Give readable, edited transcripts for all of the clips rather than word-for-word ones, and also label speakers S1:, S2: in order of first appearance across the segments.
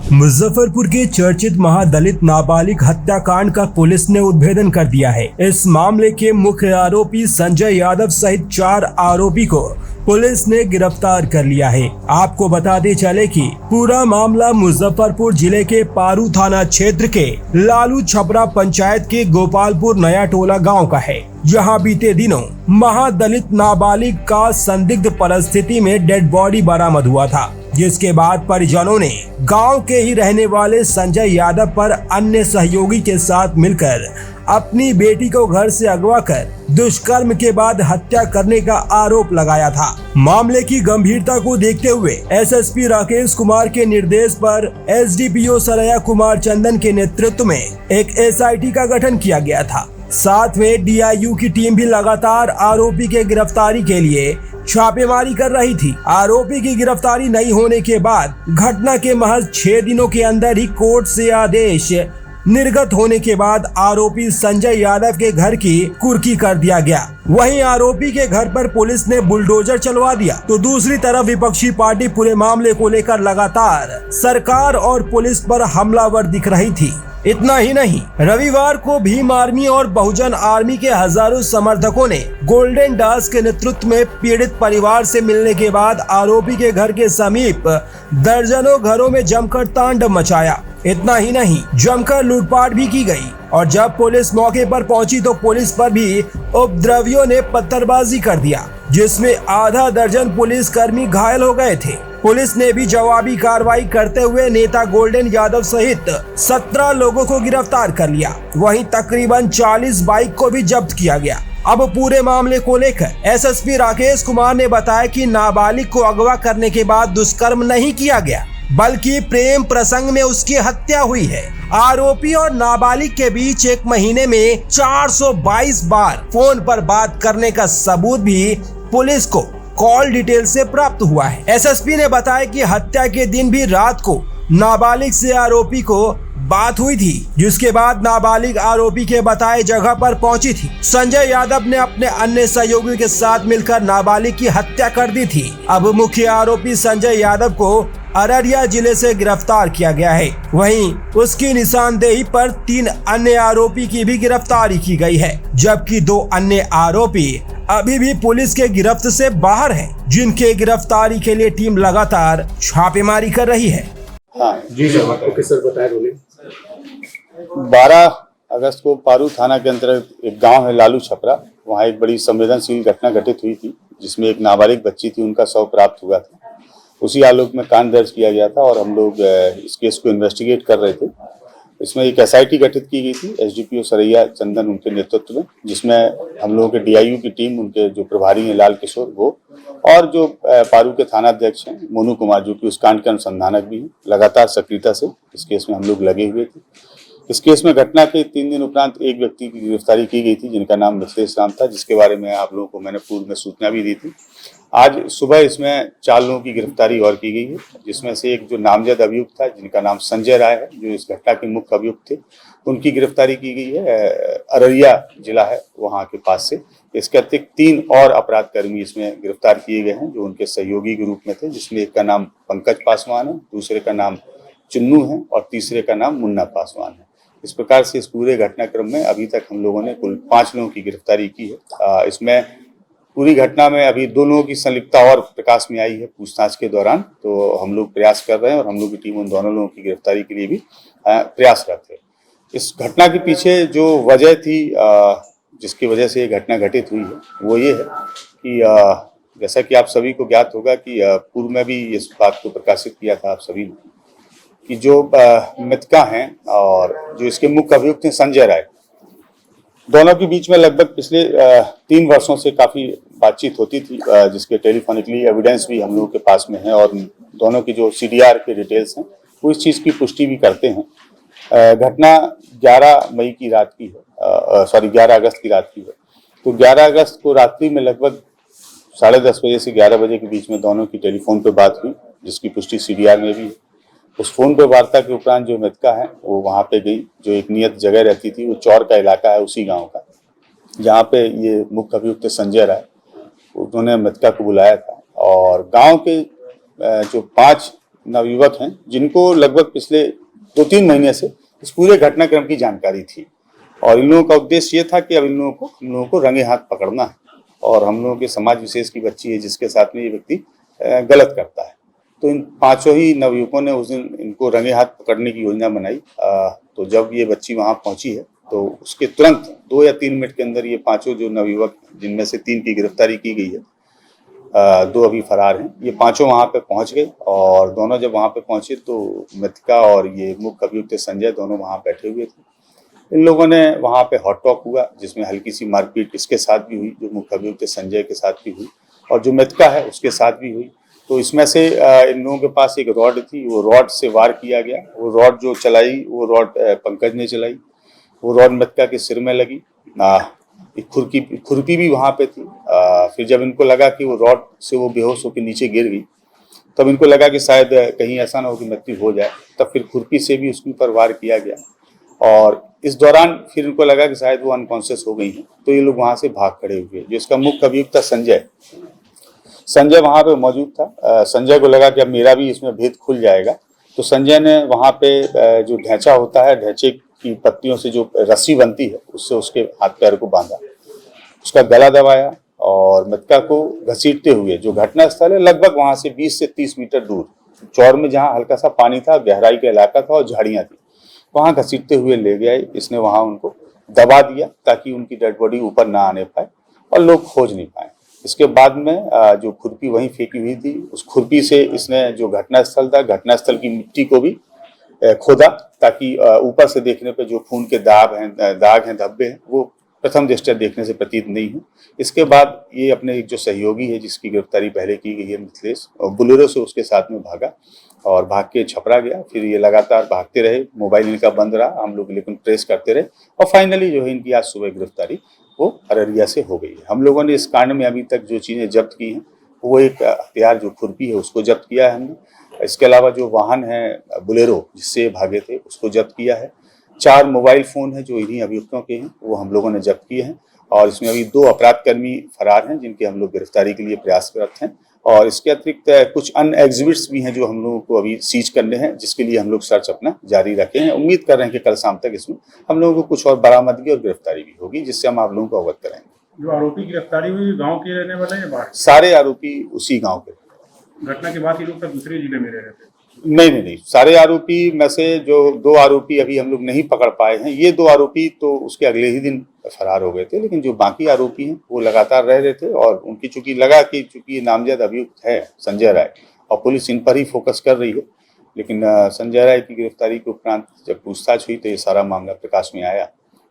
S1: मुजफ्फरपुर के चर्चित महादलित नाबालिग हत्याकांड का पुलिस ने उद्भेदन कर दिया है। इस मामले के मुख्य आरोपी संजय यादव सहित 4 आरोपी को पुलिस ने गिरफ्तार कर लिया है। आपको बताते चले कि पूरा मामला मुजफ्फरपुर जिले के पारू थाना क्षेत्र के लालू छपरा पंचायत के गोपालपुर नया टोला गाँव का है, जहां बीते दिनों महादलित नाबालिग का संदिग्ध परिस्थिति में डेड बॉडी बरामद हुआ था, जिसके बाद परिजनों ने गांव के ही रहने वाले संजय यादव पर अन्य सहयोगी के साथ मिलकर अपनी बेटी को घर से अगवा कर दुष्कर्म के बाद हत्या करने का आरोप लगाया था। मामले की गंभीरता को देखते हुए एसएसपी राकेश कुमार के निर्देश पर एसडीपीओ सरैया कुमार चंदन के नेतृत्व में एक एसआईटी का गठन किया गया था। साथ में डीआईयू की टीम भी लगातार आरोपी के गिरफ्तारी के लिए छापेमारी कर रही थी। आरोपी की गिरफ्तारी नहीं होने के बाद घटना के महज 6 दिनों के अंदर ही कोर्ट से आदेश निर्गत होने के बाद आरोपी संजय यादव के घर की कुर्की कर दिया गया। वहीं आरोपी के घर पर पुलिस ने बुलडोजर चलवा दिया, तो दूसरी तरफ विपक्षी पार्टी पूरे मामले को लेकर लगातार सरकार और पुलिस पर हमलावर दिख रही थी। इतना ही नहीं, रविवार को भीम आर्मी और बहुजन आर्मी के हजारों समर्थकों ने गोल्डन दास के नेतृत्व में पीड़ित परिवार से मिलने के बाद आरोपी के घर के समीप दर्जनों घरों में जमकर तांडव मचाया। इतना ही नहीं, जमकर लूटपाट भी की गई और जब पुलिस मौके पर पहुंची तो पुलिस पर भी उपद्रवियों ने पत्थरबाजी कर दिया, जिसमें आधा दर्जन पुलिस कर्मी घायल हो गए थे। पुलिस ने भी जवाबी कार्रवाई करते हुए नेता गोल्डन यादव सहित 17 लोगों को गिरफ्तार कर लिया। वहीं तकरीबन 40 बाइक को भी जब्त किया गया। अब पूरे मामले को लेकर एसएसपी राकेश कुमार ने बताया कि नाबालिग को अगवा करने के बाद दुष्कर्म नहीं किया गया, बल्कि प्रेम प्रसंग में उसकी हत्या हुई है। आरोपी और नाबालिग के बीच 1 महीने में 422 बार फोन पर बात करने का सबूत भी पुलिस को कॉल डिटेल से प्राप्त हुआ है। एसएसपी ने बताया कि हत्या के दिन भी रात को नाबालिग से आरोपी को बात हुई थी, जिसके बाद नाबालिग आरोपी के बताए जगह पर पहुंची थी। संजय यादव ने अपने अन्य सहयोगियों के साथ मिलकर नाबालिग की हत्या कर दी थी। अब मुख्य आरोपी संजय यादव को अररिया जिले से गिरफ्तार किया गया है। वहीं उसकी निशानदेही पर 3 अन्य आरोपी की भी गिरफ्तारी की गई है, जबकि 2 अन्य आरोपी अभी भी पुलिस के गिरफ्त से बाहर हैं, जिनके गिरफ्तारी के लिए टीम लगातार छापेमारी कर रही है।
S2: हाँ
S3: जी सर, ओके सर, बताएं बोले।
S2: 12 अगस्त को पारू थाना के अंतर्गत एक गांव है लालू छपरा, वहाँ एक बड़ी संवेदनशील घटना घटित हुई थी, जिसमें एक नाबालिग बच्ची थी, उनका शव प्राप्त हुआ था। उसी आलोक में कांड दर्ज किया गया था और हम लोग इस केस को इन्वेस्टिगेट कर रहे थे। इसमें एक एसआईटी गठित की गई थी एसडीपीओ सरैया चंदन उनके नेतृत्व में, जिसमें हम लोगों के डीआईयू की टीम, उनके जो प्रभारी हैं लाल किशोर वो, और जो पारू के थाना अध्यक्ष हैं मोनू कुमार, जो कि उस कांड के अनुसंधानक भी हैं, लगातार सक्रियता से इस केस में हम लोग लगे हुए थे। इस केस में घटना के 3 दिन उपरांत एक व्यक्ति की गिरफ्तारी की गई थी, जिनका नाम मिथिलेश राम था, जिसके बारे में आप लोगों को मैंने पूर्व में सूचना भी दी थी। आज सुबह इसमें 4 लोगों की गिरफ्तारी और की गई है, जिसमें से एक जो नामजद अभियुक्त था, जिनका नाम संजय राय है, जो इस घटना के मुख्य अभियुक्त थे, उनकी गिरफ्तारी की गई है। अररिया जिला है वहाँ के पास से। इसके अतिरिक्त 3 और अपराध कर्मी इसमें गिरफ्तार किए गए हैं, जो उनके सहयोगी के रूप में थे, जिसमें एक का नाम पंकज पासवान है, दूसरे का नाम चुन्नू है और तीसरे का नाम मुन्ना पासवान है। इस प्रकार से इस पूरे घटनाक्रम में अभी तक हम लोगों ने कुल 5 लोगों की गिरफ्तारी की है। इसमें पूरी घटना में अभी 2 लोगों की संलिप्तता और प्रकाश में आई है पूछताछ के दौरान, तो हम लोग प्रयास कर रहे हैं और हम लोग की टीम उन दोनों लोगों की गिरफ्तारी के लिए भी प्रयासरत है। इस घटना के पीछे जो वजह थी, जिसकी वजह से ये घटना घटित हुई है, वो ये है कि जैसा कि आप सभी को ज्ञात होगा कि पूर्व में भी इस बात को प्रकाशित किया था आप सभी ने, कि जो मृतका हैं और जो इसके मुख्य अभियुक्त हैं संजय राय, दोनों के बीच में लगभग पिछले 3 वर्षों से काफ़ी बातचीत होती थी, जिसके टेलीफोनिकली एविडेंस भी हम लोगों के पास में है और दोनों की जो सीडीआर के डिटेल्स हैं वो इस चीज़ की पुष्टि भी करते हैं। घटना 11 मई की रात की है, 11 अगस्त की रात की है। तो 11 अगस्त को रात्रि में लगभग 10:30 बजे से 11 बजे के बीच में दोनों की टेलीफोन पर बात हुई, जिसकी पुष्टि सीडीआर में भी है। उस फोन पे वार्ता के उपरांत जो मृतका है वो वहाँ पे गई, जो एक नियत जगह रहती थी, वो चौर का इलाका है उसी गांव का, जहाँ पे ये मुख्य अभियुक्त संजय राय, उन्होंने मृतका को बुलाया था और गांव के जो 5 नवयुवक हैं जिनको लगभग पिछले 2-3 महीने से इस पूरे घटनाक्रम की जानकारी थी और इन लोगों का उद्देश्य ये था कि अब इन लोगों को रंगे हाथ पकड़ना है और हम लोगों के समाज विशेष की बच्ची है जिसके साथ में ये व्यक्ति गलत करता है। तो इन 5 ही नवयुवकों ने उस दिन इनको रंगे हाथ पकड़ने की योजना बनाई। तो जब ये बच्ची वहां पहुंची है तो उसके तुरंत 2 या 3 मिनट के अंदर ये 5 जो नवयुवक जिनमें से 3 की गिरफ्तारी की गई है, 2 अभी फरार हैं, ये 5 वहां पे पहुंच गए और दोनों जब वहां पे पहुंचे तो मृतका और ये मुख्य अभियुक्त संजय दोनों वहां बैठे हुए थे। इन लोगों ने वहां पे हॉट टॉक हुआ जिसमें हल्की सी मारपीट इसके साथ भी हुई, जो मुख्य अभियुक्त संजय के साथ भी हुई और जो मृतका है उसके साथ भी हुई। तो इसमें से इन लोगों के पास एक रॉड थी, वो रॉड से वार किया गया। वो रॉड जो चलाई वो रॉड पंकज ने चलाई, वो रॉड मृतका के सिर में लगी। खुरपी भी वहां पे थी। फिर जब इनको लगा कि वो रॉड से वो बेहोश होकर नीचे गिर गई तब इनको लगा कि शायद कहीं ऐसा ना हो कि मृत्यु हो जाए, तब फिर खुरपी से भी उसके ऊपर वार किया गया और इस दौरान फिर इनको लगा कि शायद वो अनकॉन्शियस हो गई हैं, तो ये लोग वहां से भाग खड़े हुए। जो इसका मुख्य अभियुक्त था संजय वहां पे मौजूद था। संजय को लगा कि अब मेरा भी इसमें भेद खुल जाएगा, तो संजय ने वहां पे जो ढैंचा होता है, ढैंचे की पत्तियों से जो रस्सी बनती है उससे उसके हाथ पैर को बांधा, उसका गला दबाया और मृतका को घसीटते हुए, जो घटना स्थल है लगभग वहां से 20 से 30 मीटर दूर चौर में जहाँ हल्का सा पानी था, गहराई का इलाका था और झाड़ियां थी, वहां घसीटते हुए ले गए। इसने वहां उनको दबा दिया ताकि उनकी डेड बॉडी ऊपर ना आने पाए और लोग खोज नहीं पाए। इसके बाद में जो खुरपी वहीं फेंकी हुई थी, उस खुरपी से इसने जो घटनास्थल था, घटनास्थल की मिट्टी को भी खोदा ताकि ऊपर से देखने पे जो खून के दाग हैं, धब्बे हैं, वो प्रथम दृष्टया देखने से प्रतीत नहीं हो। इसके बाद ये अपने एक जो सहयोगी है जिसकी गिरफ्तारी पहले की गई है, मिथिलेश, बुलेरो से उसके साथ में भागा और भाग के छपरा गया। फिर ये लगातार भागते रहे, मोबाइल इनका बंद रहा, हम लोग लेकिन ट्रेस करते रहे और फाइनली जो है इनकी आज सुबह गिरफ्तारी वो अररिया से हो गई है। हम लोगों ने इस कांड में अभी तक जो चीज़ें जब्त की हैं वो एक हथियार जो खुरपी है उसको जब्त किया है हमने। इसके अलावा जो वाहन है बुलेरो जिससे भागे थे उसको जब्त किया है। 4 मोबाइल फ़ोन है जो इन्हीं अभियुक्तों के हैं वो हम लोगों ने जब्त किए हैं और इसमें अभी 2 अपराधकर्मी फरार हैं जिनके हम लोग गिरफ्तारी के लिए प्रयासरत हैं और इसके अतिरिक्त कुछ अन्य एग्जिबिट्स भी हैं जो हम लोगों को अभी सीज करने हैं, जिसके लिए हम लोग सर्च अपना जारी रखे हैं। उम्मीद कर रहे हैं कि कल शाम तक इसमें हम लोगों को कुछ और बरामदगी और गिरफ्तारी भी होगी जिससे हम आप लोगों को अवगत कराएंगे।
S3: जो आरोपी गिरफ्तारी हुई गांव के रहने वाले हैं बाहर?
S2: सारे आरोपी उसी गाँव के।
S3: घटना के बाद ये लोग सब दूसरे जिले में रह रहे थे?
S2: नहीं, सारे आरोपी में से जो 2 आरोपी अभी हम लोग नहीं पकड़ पाए हैं, ये 2 आरोपी तो उसके अगले ही दिन फरार हो गए थे, लेकिन जो बाकी आरोपी हैं वो लगातार रह रहे थे और उनकी चूंकि ये नामजद अभियुक्त है संजय राय और पुलिस इन पर ही फोकस कर रही है, लेकिन संजय राय की गिरफ्तारी के उपरांत जब पूछताछ हुई तो ये सारा मामला प्रकाश में आया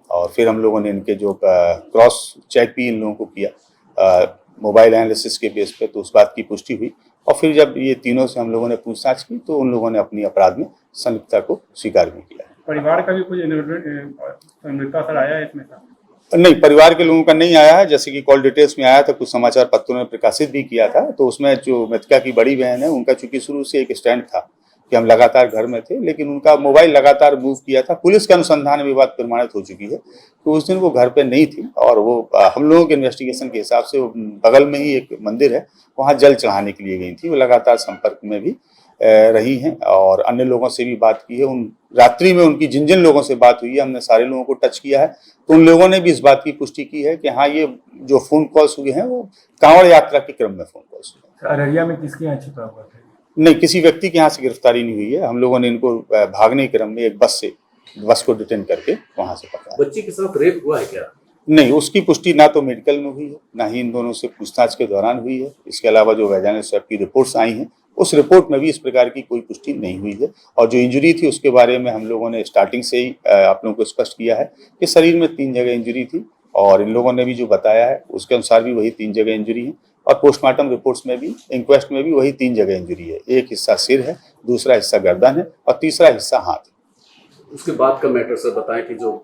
S2: और फिर हम लोगों ने इनके जो क्रॉस चेक भी इन लोगों को किया मोबाइल एनालिसिस के बेस पे, तो उस बात की पुष्टि हुई और फिर जब ये तीनों से हम लोगों ने पूछताछ की तो उन लोगों ने अपनी अपराध में संलिप्तता को स्वीकार भी किया।
S3: परिवार का भी कुछ संलिप्तता सर आया है इसमें?
S2: नहीं, परिवार के लोगों का नहीं आया है। जैसे कि कॉल डिटेल्स में आया था, कुछ समाचार पत्रों ने प्रकाशित भी किया था, तो उसमें जो मृतका की बड़ी बहन है उनका चूंकि शुरू से एक स्टैंड था कि हम लगातार घर में थे, लेकिन उनका मोबाइल लगातार मूव किया था। पुलिस के अनुसंधान में बात प्रमाणित हो चुकी है तो उस दिन वो घर पे नहीं थी और वो हम लोगों के इन्वेस्टिगेशन के हिसाब से बगल में ही एक मंदिर है वहाँ जल चढ़ाने के लिए गई थी। वो लगातार संपर्क में भी रही हैं और अन्य लोगों से भी बात की है। उन रात्रि में उनकी जिन जिन लोगों से बात हुई है हमने सारे लोगों को टच किया है, तो उन लोगों ने भी इस बात की पुष्टि की है कि हाँ, ये जो फोन कॉल्स हुए हैं वो कांवड़ यात्रा के क्रम में फोन कॉल्स हुए।
S3: अररिया में किसके यहाँ छिपा हुआ था?
S2: नहीं, किसी व्यक्ति के यहाँ से गिरफ्तारी नहीं हुई है। हम लोगों ने इनको भागने के क्रम में एक बस को डिटेन करके वहां से पकड़ा।
S4: बच्ची के साथ रेप हुआ है क्या?
S2: नहीं, उसकी पुष्टि ना तो मेडिकल में हुई है ना ही इन दोनों से पूछताछ के दौरान हुई है। इसके अलावा जो वैजानिक स्वैब की रिपोर्ट्स आई हैं उस रिपोर्ट में भी इस प्रकार की कोई पुष्टि नहीं हुई है और जो इंजरी थी उसके बारे में हम लोगों ने स्टार्टिंग से ही आप लोगों को स्पष्ट किया है कि शरीर में 3 जगह इंजरी थी और इन लोगों ने भी जो बताया है उसके अनुसार भी वही 3 जगह इंजरी है और पोस्टमार्टम रिपोर्ट्स में भी, इंक्वेस्ट में भी वही 3 जगह इंजरी है। एक हिस्सा सिर है, दूसरा हिस्सा गर्दन है और तीसरा हिस्सा हाथ है।
S4: उसके बाद का मैटर सर बताएं कि जो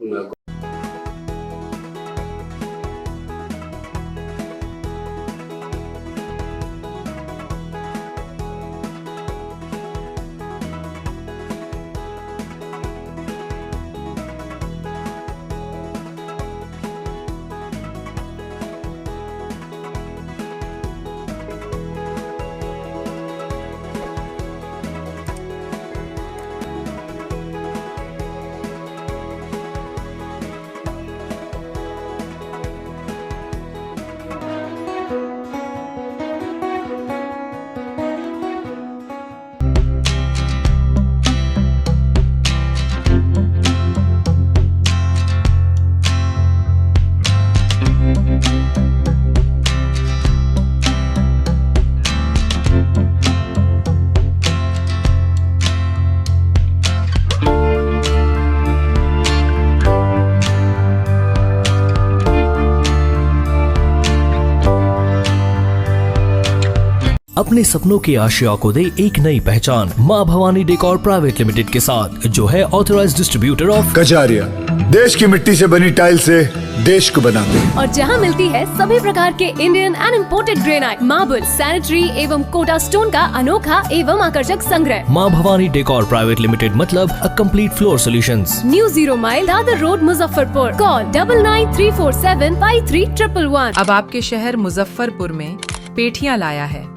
S5: अपने सपनों के आशिया को दे एक नई पहचान माँ भवानी डेकोर प्राइवेट लिमिटेड के साथ, जो है ऑथराइज्ड डिस्ट्रीब्यूटर ऑफ
S6: कजारिया। देश की मिट्टी से बनी टाइल से देश को बनाते हैं।
S7: और जहां मिलती है सभी प्रकार के Indian and imported granite, marble, sanitary एवं कोटा स्टोन का अनोखा एवं आकर्षक संग्रह।
S5: माँ भवानी डेकोर प्राइवेट लिमिटेड मतलब a complete floor solutions.
S7: New 0 mile Dadar road, Muzaffarpur. Call 9934753111।
S8: अब आपके शहर मुजफ्फरपुर में पेठियां लाया है।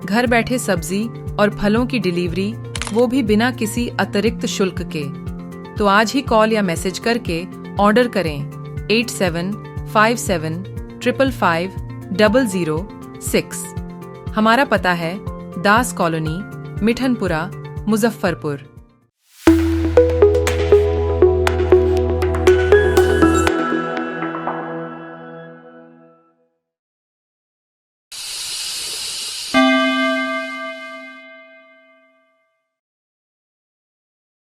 S8: घर बैठे सब्जी और फलों की डिलीवरी, वो भी बिना किसी अतिरिक्त शुल्क के। तो आज ही कॉल या मैसेज करके ऑर्डर करें 8757555006। हमारा पता है दास कॉलोनी, मिठनपुरा, मुजफ्फरपुर।